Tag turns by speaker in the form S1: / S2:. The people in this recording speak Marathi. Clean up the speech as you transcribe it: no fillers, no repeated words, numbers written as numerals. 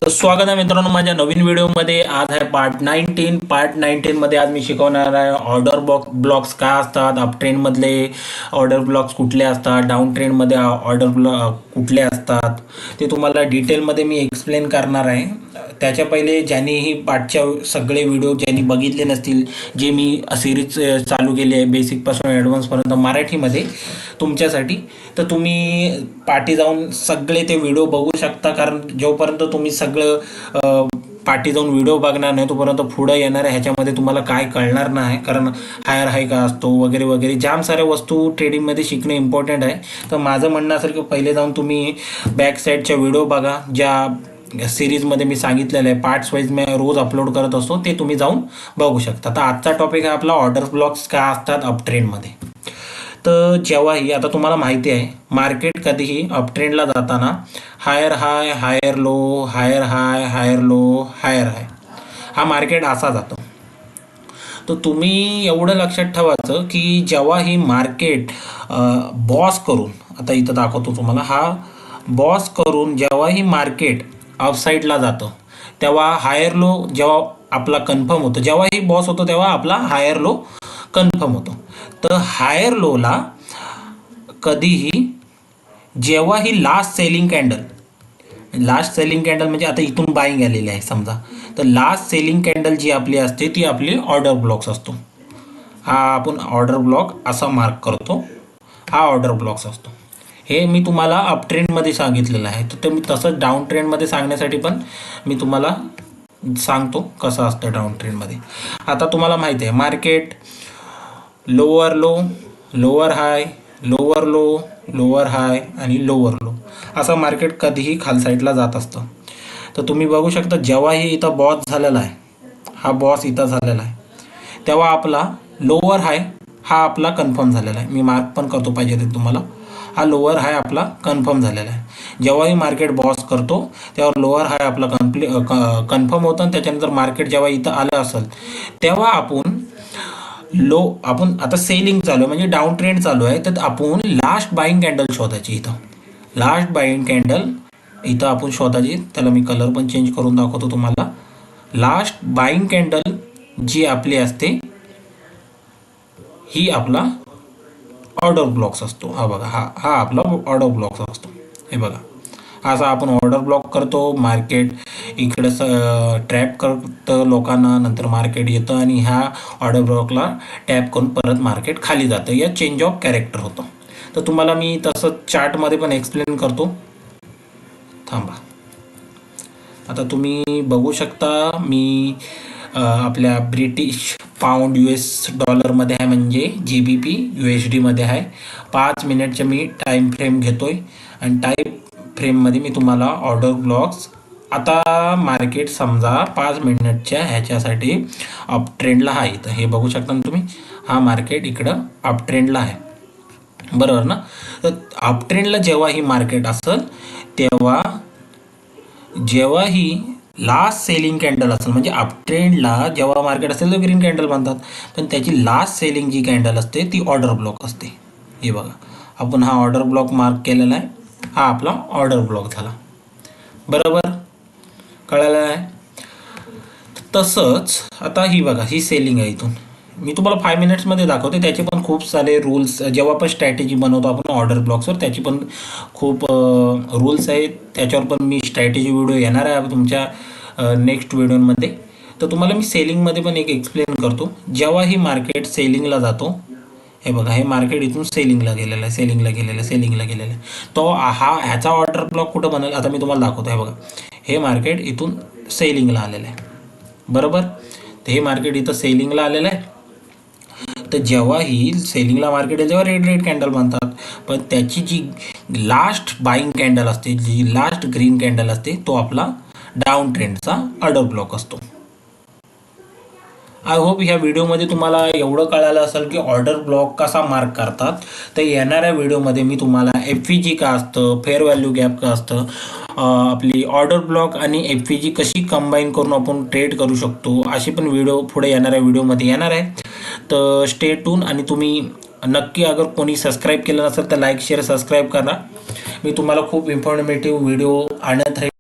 S1: तर स्वागत आहे मित्रांनो माझ्या नवीन व्हिडिओमध्ये. आज आहे पार्ट 19 मध्ये आज मी शिकवणार आहे ऑर्डर ब्लॉक्स काय असतात, अप ट्रेंडमधले ऑर्डर ब्लॉक्स कुठले असतात, डाऊन ट्रेंडमध्ये ऑर्डर ब्लॉक कुठले असतात ते तुम्हाला डिटेलमध्ये मी एक्सप्लेन करणार आहे. त्याच्या पहिले ज्यांनीही पाठच्या सगळे व्हिडिओ ज्यांनी बघितले नसतील, जे मी सिरीज चालू केली आहे बेसिकपासून ॲडव्हान्सपर्यंत मराठीमध्ये तुमच्यासाठी, तर तुम्ही पाठी जाऊन सगळे ते व्हिडिओ बघू शकता. कारण जोपर्यंत तुम्ही सगळं पाठी जाऊन व्हिडिओ बघणार नाही तोपर्यंत पुढं येणार आहे ह्याच्यामध्ये तुम्हाला काय कळणार नाही. कारण हायर हाय का असतो वगैरे वगैरे जाम साऱ्या वस्तू ट्रेडिंगमध्ये शिकणे इम्पॉर्टंट आहे. तर माझं म्हणणं असेल की पहिले जाऊन तुम्ही बॅक साईडच्या व्हिडिओ बघा, ज्या सिरीजमध्ये मी सांगितलेलं आहे पार्ट्स वाईज मी रोज अपलोड करत असतो, ते तुम्ही जाऊन बघू शकता. तर आजचा टॉपिक आहे आपला ऑर्डर ब्लॉक्स काय असतात अप ट्रेंडमध्ये. तर जेव्हाही आता तुम्हाला माहिती आहे मार्केट कधीही अपट्रेंडला जाताना हायर हाय हायर लो हायर हाय हायर लो हायर हाय हा मार्केट असा जातो. तर तुम्ही एवढं लक्षात ठेवायचं की जेव्हा ही मार्केट बॉस करून, आता इथं दाखवतो तुम्हाला, हा बॉस करून जेव्हा ही मार्केट अपसाईडला जातं तेव्हा हायर लो जेव्हा आपला कन्फर्म होतो, जेव्हा ही बॉस होतो तेव्हा आपला हायर लो कन्फर्म होतो. तर हायर लोला कधीही जेव्हा ही लास्ट सेलिंग कॅन्डल म्हणजे आता इथून बाईंग आलेली आहे समजा, तर लास्ट सेलिंग कॅन्डल जी आपली असते ती आपली ऑर्डर ब्लॉक्स असतो. हा आपण ऑर्डर ब्लॉक असा मार्क करतो, हा ऑर्डर ब्लॉक्स असतो. हे मी तुम्हाला अप ट्रेंडमध्ये सांगितलेलं आहे. तर ते मी तसंच डाऊन ट्रेंडमध्ये सांगण्यासाठी पण मी तुम्हाला सांगतो कसं असतं डाऊन ट्रेंडमध्ये. आता तुम्हाला माहिती आहे मार्केट लोअर लो लोअर हाय लोअर लो लोअर हाय आणि लोअर लो असं मार्केट कधीही खाल साईडला जात असतं. तर तुम्ही बघू शकता जेव्हाही इथं बॉस झालेला आहे, हा बॉस इथं झालेला आहे, तेव्हा आपला लोअर हाय हा आपला कन्फर्म झालेला आहे. मी मार्क पण करतो पाहिजे ते तुम्हाला. हा लोअर हाय आपला कन्फर्म झालेला आहे. जेव्हाही मार्केट बॉस करतो तेव्हा लोअर हाय आपला कन्फर्म होतं आणि त्याच्यानंतर मार्केट जेव्हा इथं आलं असेल तेव्हा आपण आता सेलिंग चालू आहे म्हणजे डाऊन ट्रेंड चालू आहे, तर आपण लास्ट बाईंग कॅन्डल शोधायची. इथं लास्ट बाईंग कॅन्डल इथं आपण शोधायची. त्याला मी कलर पण चेंज करून दाखवतो तुम्हाला. लास्ट बाईंग कॅन्डल जी आपली असते ही आपला ऑर्डर ब्लॉक्स असतो. हा बघा, हा आपला ऑर्डर ब्लॉक्स असतो. हे बघा, असा आपण ऑर्डर ब्लॉक करतो. मार्केट इकडं ट्रॅप करतं लोकांना, नंतर मार्केट येतं आणि ह्या ऑर्डर ब्लॉकला टॅप करून परत मार्केट खाली जातं. या चेंज ऑफ कॅरेक्टर होतं. तर तुम्हाला मी तसं चार्टमध्ये पण एक्सप्लेन करतो. थांबा, आता तुम्ही बघू शकता मी आपल्या ब्रिटिश पाऊंड US डॉलरमध्ये आहे, म्हणजे GBP USDमध्ये आहे. 5 मिनिटच्या मी टाईम फ्रेम घेतोय आणि टाईम फ्रेममध्ये मी तुम्हाला ऑर्डर ब्लॉक्स, आता मार्केट समजा 5 मिनिटच्या ह्याच्यासाठी अप ट्रेंडला आहे. तर हे बघू शकता ना तुम्ही, हा मार्केट इकडं अप ट्रेंडला आहे, बरोबर ना. तर अप ट्रेंडला जेव्हा ही मार्केट असेल तेव्हा जेव्हा ही लास्ट सेलिंग कॅन्डल असेल, म्हणजे अप ट्रेंडला जेव्हा मार्केट असेल तर ग्रीन कॅन्डल म्हणतात, पण त्याची लास्ट सेलिंग जी कॅन्डल असते ती ऑर्डर ब्लॉक असते. हे बघा, आपण हा ऑर्डर ब्लॉक मार्क केलेला आहे, हा आपला ऑर्डर ब्लॉक झाला. बरोबर कळालं आहे. तसंच आता ही बघा, ही सेलिंग आहे. इथून मी तुम्हाला 5 मिनिट्समध्ये दाखवते. त्याचे पण खूप सारे रूल्स, जेव्हा पण स्ट्रॅटेजी बनवतो आपण ऑर्डर ब्लॉक्सवर त्याची पण खूप रूल्स आहेत. त्याच्यावर पण मी स्ट्रॅटेजी व्हिडिओ येणार आहे तुमच्या नेक्स्ट व्हिडिओमध्ये. तर तुम्हाला मी सेलिंगमध्ये पण एक एक्सप्लेन करतो. जेव्हा ही मार्केट सेलिंगला जातो, हे बघा, हे मार्केट इथून सेलिंगला गेलेलं आहे. तो ह्याचा ऑर्डर ब्लॉक कुठं बनेल आता मी तुम्हाला दाखवतो. हे बघा, हे मार्केट इथून सेलिंगला आलेलं आहे, बरोबर. तर हे मार्केट इथं सेलिंगला आलेलं आहे. तर जेव्हा ही सेलिंगला मार्केट आहे तेव्हा रेड कॅन्डल बनतात, पण त्याची जी लास्ट बाईंग कॅन्डल असते, जी लास्ट ग्रीन कॅन्डल असते, तो आपला डाऊन ट्रेंडचा ऑर्डर ब्लॉक असतो. आय होप ह्या व्हिडिओमध्ये तुम्हाला एवढं कळालं असेल की ऑर्डर ब्लॉक कसा मार्क करतात. तर येणाऱ्या व्हिडिओमध्ये मी तुम्हाला FVG का असतं, फेअर व्हॅल्यू गॅप का असतं, आपली ऑर्डर ब्लॉक आणि FVG कशी कंबाईन करून आपण ट्रेड करू शकतो, अशी पण व्हिडिओ पुढे येणाऱ्या व्हिडिओमध्ये येणार आहे. तर स्टे ट्यून. आणि तुम्ही नक्की अगर कोणी सबस्क्राईब केलं नसेल तर लाईक शेअर सबस्क्राईब करा. मी तुम्हाला खूप इन्फॉर्मेटिव्ह व्हिडिओ आणत राहील.